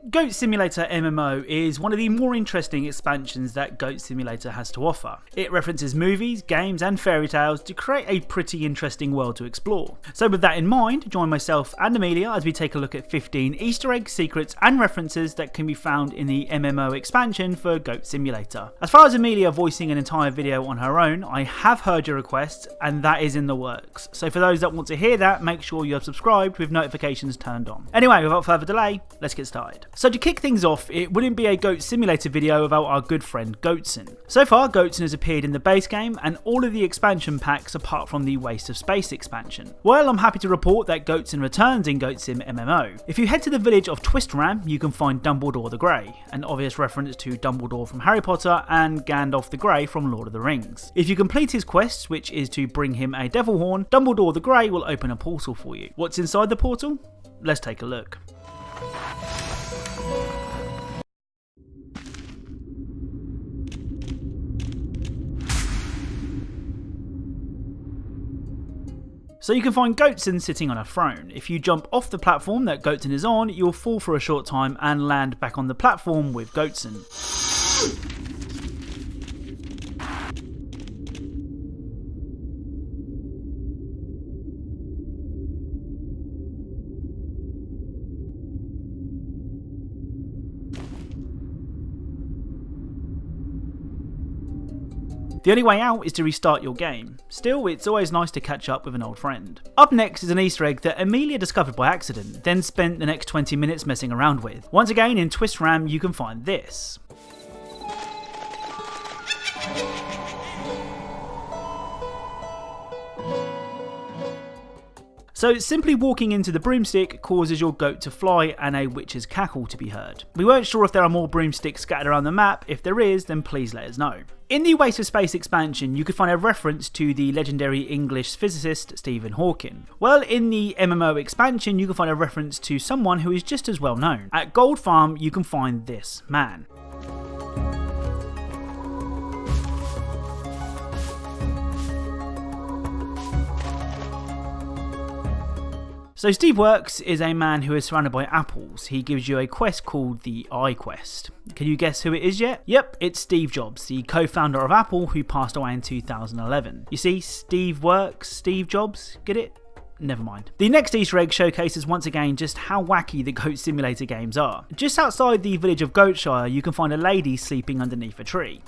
Goat Simulator MMO is one of the more interesting expansions that Goat Simulator has to offer. It references movies, games and fairy tales to create a pretty interesting world to explore. So with that in mind, join myself and Amelia as we take a look at 15 Easter eggs, secrets and references that can be found in the MMO expansion for Goat Simulator. As far as Amelia voicing an entire video on her own, I have heard your request and that is in the works. So for those that want to hear that, make sure you're subscribed with notifications turned on. Anyway, without further delay, let's get started. So to kick things off, it wouldn't be a Goat Simulator video without our good friend Goatson. So far, Goatson has appeared in the base game and all of the expansion packs apart from the Waste of Space expansion. Well, I'm happy to report that Goatson returns in Goat Sim MMO. If you head to the village of Twistram, you can find Dumbledore the Grey, an obvious reference to Dumbledore from Harry Potter and Gandalf the Grey from Lord of the Rings. If you complete his quests, which is to bring him a devil horn, Dumbledore the Grey will open a portal for you. What's inside the portal? Let's take a look. So you can find Goatson sitting on a throne. If you jump off the platform that Goatson is on, you'll fall for a short time and land back on the platform with Goatson. The only way out is to restart your game. Still, it's always nice to catch up with an old friend. Up next is an Easter egg that Amelia discovered by accident, then spent the next 20 minutes messing around with. Once again, in Twistram you can find this. So simply walking into the broomstick causes your goat to fly and a witch's cackle to be heard. We weren't sure if there are more broomsticks scattered around the map. If there is, then please let us know. In the Waste of Space expansion, you could find a reference to the legendary English physicist Stephen Hawking. Well, in the MMO expansion, you can find a reference to someone who is just as well known. At Gold Farm, you can find this man. So Steve Works is a man who is surrounded by apples. He gives you a quest called the Eye Quest. Can you guess who it is yet? Yep, it's Steve Jobs, the co-founder of Apple who passed away in 2011. You see, Steve Works, Steve Jobs, get it? Never mind. The next Easter egg showcases once again just how wacky the Goat Simulator games are. Just outside the village of Goatshire, you can find a lady sleeping underneath a tree.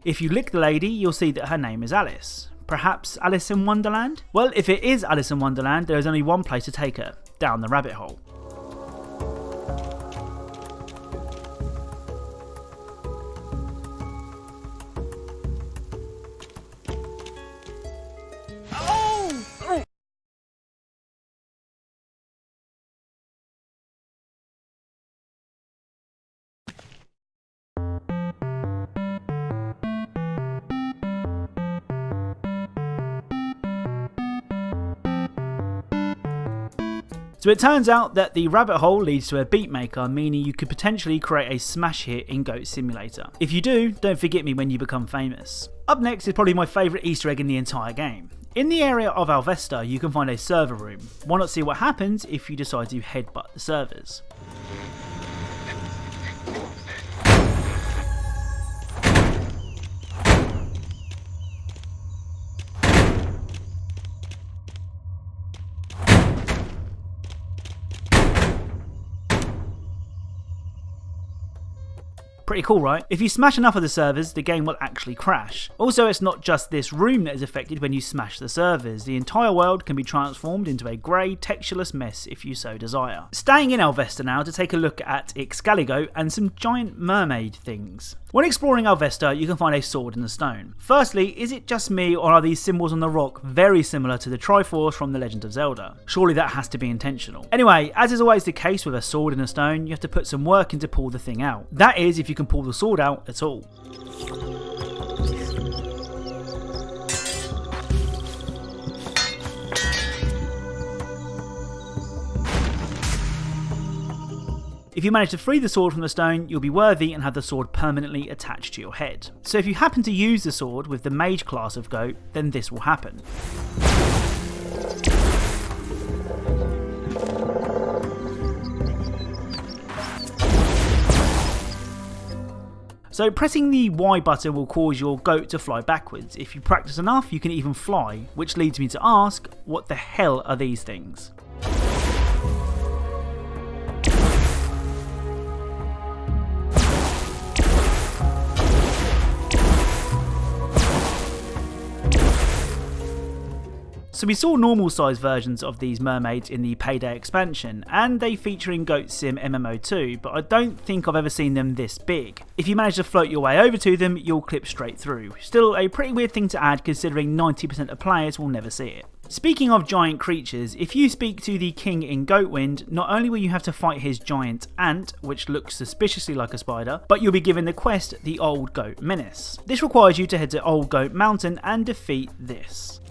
If you lick the lady, you'll see that her name is Alice. Perhaps Alice in Wonderland? Well, if it is Alice in Wonderland, there is only one place to take her, down the rabbit hole. So it turns out that the rabbit hole leads to a beatmaker, meaning you could potentially create a smash hit in Goat Simulator. If you do, don't forget me when you become famous. Up next is probably my favourite Easter egg in the entire game. In the area of Alvesta, you can find a server room. Why not see what happens if you decide to headbutt the servers? Pretty cool, right? If you smash enough of the servers, the game will actually crash. Also, it's not just this room that is affected when you smash the servers. The entire world can be transformed into a grey, textureless mess if you so desire. Staying in Alvesta now to take a look at Excalibur and some giant mermaid things. When exploring Alvesta, you can find a sword in the stone. Firstly, is it just me or are these symbols on the rock very similar to the Triforce from The Legend of Zelda? Surely that has to be intentional. Anyway, as is always the case with a sword in a stone, you have to put some work in to pull the thing out. That is, if you can pull the sword out at all. If If you manage to free the sword from the stone, you'll be worthy and have the sword permanently attached to your head. So if you happen to use the sword with the mage class of Goat, then this will happen. So pressing the Y button will cause your goat to fly backwards. If you practice enough, you can even fly, which leads me to ask, what the hell are these things? So we saw normal size versions of these mermaids in the Payday expansion, and they feature in Goat Sim MMO too, but I don't think I've ever seen them this big. If you manage to float your way over to them, you'll clip straight through. Still a pretty weird thing to add considering 90% of players will never see it. Speaking of giant creatures, if you speak to the king in Goatwind, not only will you have to fight his giant ant, which looks suspiciously like a spider, but you'll be given the quest, the Old Goat Menace. This requires you to head to Old Goat Mountain and defeat this.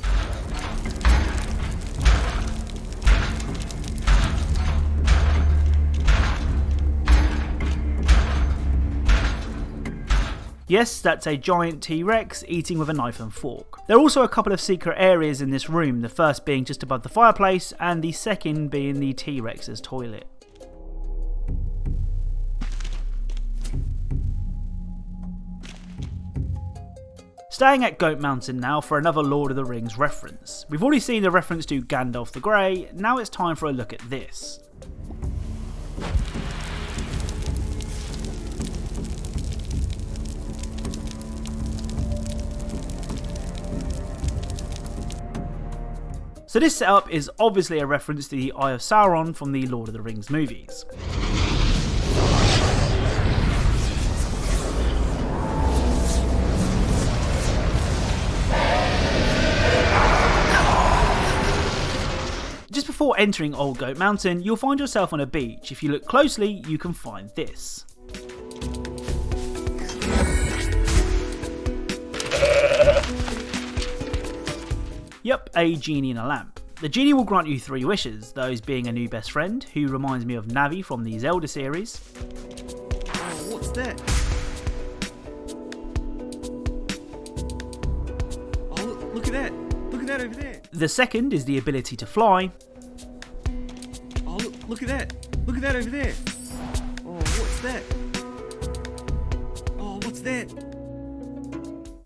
Yes, that's a giant T-Rex eating with a knife and fork. There are also a couple of secret areas in this room, the first being just above the fireplace and the second being the T-Rex's toilet. Staying at Goat Mountain now for another Lord of the Rings reference. We've already seen the reference to Gandalf the Grey, now it's time for a look at this. So this setup is obviously a reference to the Eye of Sauron from the Lord of the Rings movies. Just before entering Old Goat Mountain, you'll find yourself on a beach. If you look closely, you can find this. Yep, a genie in a lamp. The genie will grant you 3 wishes, those being a new best friend, who reminds me of Navi from the Zelda series. Oh, what's that? Oh, look at that! Look at that over there! The second is the ability to fly. Oh, look at that! Look at that over there! Oh, what's that? Oh, what's that?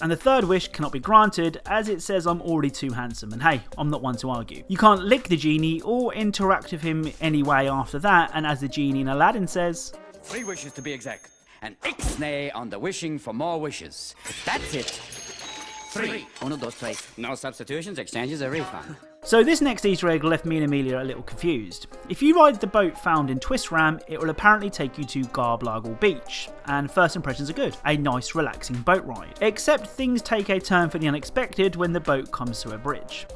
And the third wish cannot be granted as it says I'm already too handsome, and hey, I'm not one to argue. You can't lick the genie or interact with him anyway after that, and as the genie in Aladdin says, 3 wishes to be exact, and ixnay on the wishing for more wishes. That's it. 3. 1, 2, 3. No substitutions, exchanges, a refund. So this next Easter egg left me and Amelia a little confused. If you ride the boat found in Twist Ram, it will apparently take you to Garblagle Beach, and first impressions are good. A nice relaxing boat ride. Except things take a turn for the unexpected when the boat comes to a bridge.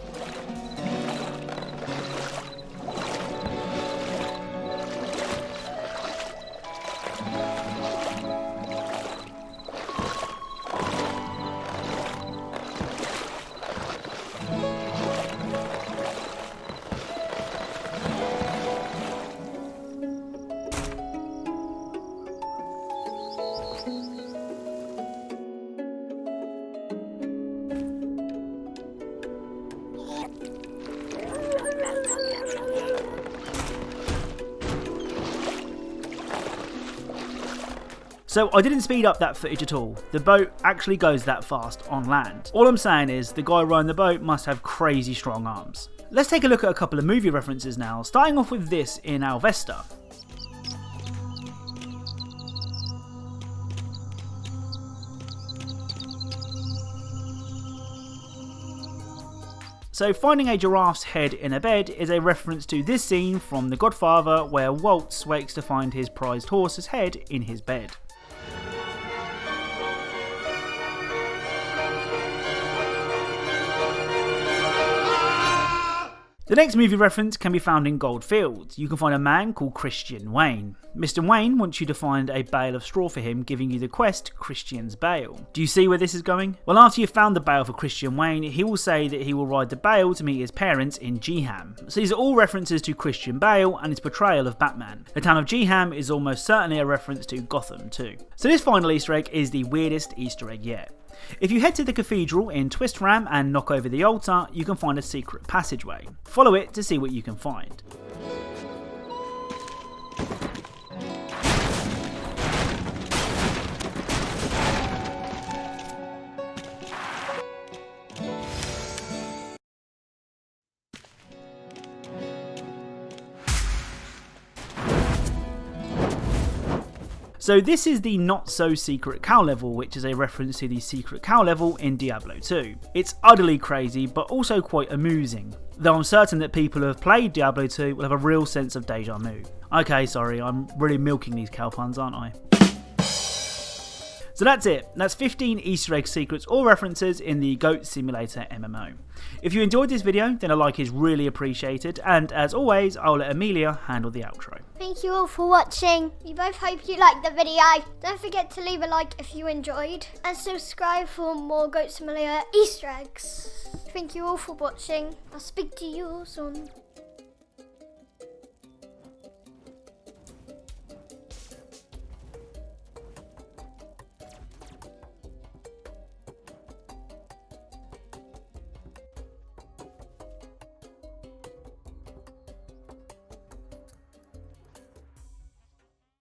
So I didn't speed up that footage at all. The boat actually goes that fast on land. All I'm saying is the guy rowing the boat must have crazy strong arms. Let's take a look at a couple of movie references now, starting off with this in Alvesta. So finding a giraffe's head in a bed is a reference to this scene from The Godfather where Waltz wakes to find his prized horse's head in his bed. The next movie reference can be found in Gold Fields. You can find a man called Christian Wayne. Mr. Wayne wants you to find a bale of straw for him, giving you the quest Christian's Bale. Do you see where this is going? Well, after you've found the bale for Christian Wayne, he will say that he will ride the bale to meet his parents in Geham. So these are all references to Christian Bale and his portrayal of Batman. The town of Geham is almost certainly a reference to Gotham too. So this final Easter egg is the weirdest Easter egg yet. If you head to the cathedral in Twistram and knock over the altar, you can find a secret passageway. Follow it to see what you can find. So this is the not so secret cow level, which is a reference to the secret cow level in Diablo 2. It's utterly crazy, but also quite amusing, though I'm certain that people who have played Diablo 2 will have a real sense of deja vu. Okay, sorry, I'm really milking these cow puns, aren't I? So that's it. That's 15 Easter egg secrets or references in the Goat Simulator MMO. If you enjoyed this video, then a like is really appreciated, and as always, I'll let Amelia handle the outro. Thank you all for watching. We both hope you liked the video. Don't forget to leave a like if you enjoyed, and subscribe for more Goat Simulator Easter eggs. Thank you all for watching. I'll speak to you all soon.